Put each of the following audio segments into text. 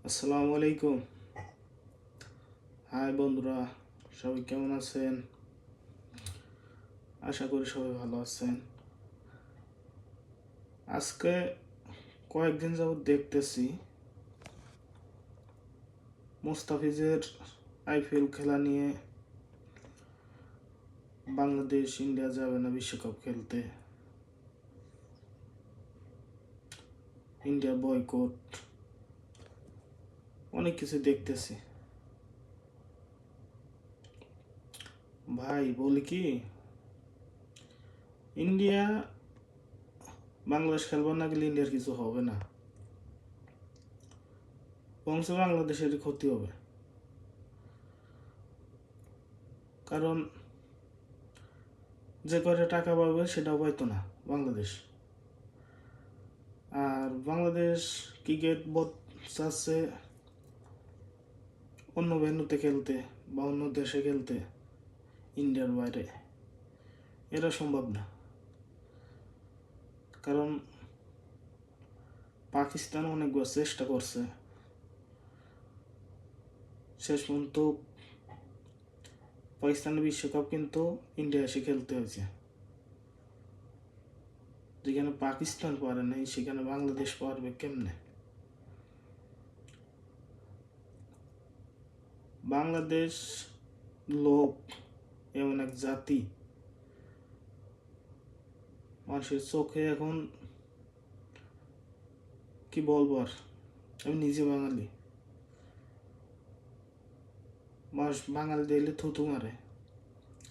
আসসালামু আলাইকুম। হাই বন্ধুরা, সবাই কেমন আছেন? আশা করি সবাই ভালো আছেন। আজকে কয়েকদিন যাবত দেখতেছি মুস্তাফিজের আইপিএল খেলা নিয়ে বাংলাদেশ ইন্ডিয়া যাবে না বিশ্বকাপ খেলতে, ইন্ডিয়া বয়কট, অনেক কিছু দেখতেছি। ভাই বলি কি, ইন্ডিয়া বাংলাদেশ খেলবার না গেলে ইন্ডিয়ার কিছু হবে না, বংশ বাংলাদেশের ক্ষতি হবে। কারণ যে কয়টা টাকা পাবে সেটাও পাইতো না বাংলাদেশ। আর বাংলাদেশ ক্রিকেট বোর্ড চাচ্ছে অন্য ভেন্যুতে খেলতে বা অন্য দেশে খেলতে, ইন্ডিয়ার বাইরে। এটা সম্ভব না, কারণ পাকিস্তান অনেকবার চেষ্টা করছে, শেষ পর্যন্ত পাকিস্তানের বিশ্বকাপ কিন্তু ইন্ডিয়া এসে খেলতে হয়েছে। যেখানে পাকিস্তান পারে নাই সেখানে বাংলাদেশ পারবে কেমনে? বাংলাদেশ লোক এমন এক জাতি, মানুষের চোখে এখন কি বলবো আর, আমি নিজে বাঙালি, মানুষ বাঙালি দেখলে থুতু মারে,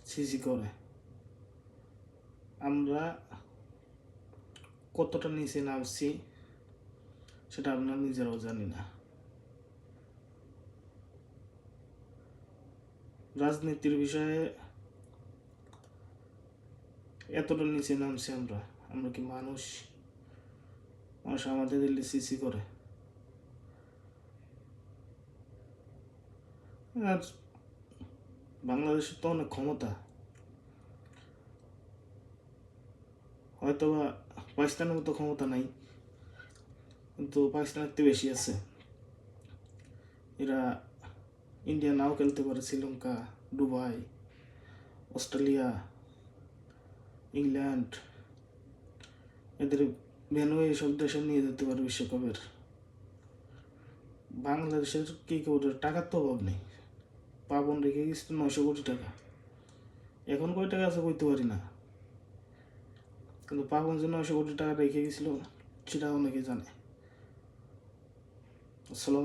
ছিছি করে। আমরা কতটা নিচে নামছি সেটা আমরা নিজেরাও জানি না। রাজনীতির বিষয়ে এতটা নিচে নামছি আমরা, আমরা কি মানুষ? মানুষ আমাদের দিলে সিসি করে। আর বাংলাদেশের তো অনেক ক্ষমতা, হয়তো বা পাকিস্তানের মতো ক্ষমতা নাই, কিন্তু পাকিস্তানের থেকে বেশি আছে। এরা ইন্ডিয়া নাও খেলতে পারে, শ্রীলঙ্কা, দুবাই, অস্ট্রেলিয়া, ইংল্যান্ড, এদের ভেন্যু এইসব দেশে নিয়ে যেতে পারে বিশ্বকাপের। বাংলাদেশের কি করে? টাকার তো অভাব নেই। পাবন রেখে গেছিল 900 কোটি টাকা, এখন কয় টাকা আছে কইতে পারি না, কিন্তু পাবন যে 900 কোটি টাকা রেখে গেছিল সেটা অনেকে জানে। আসসালাম।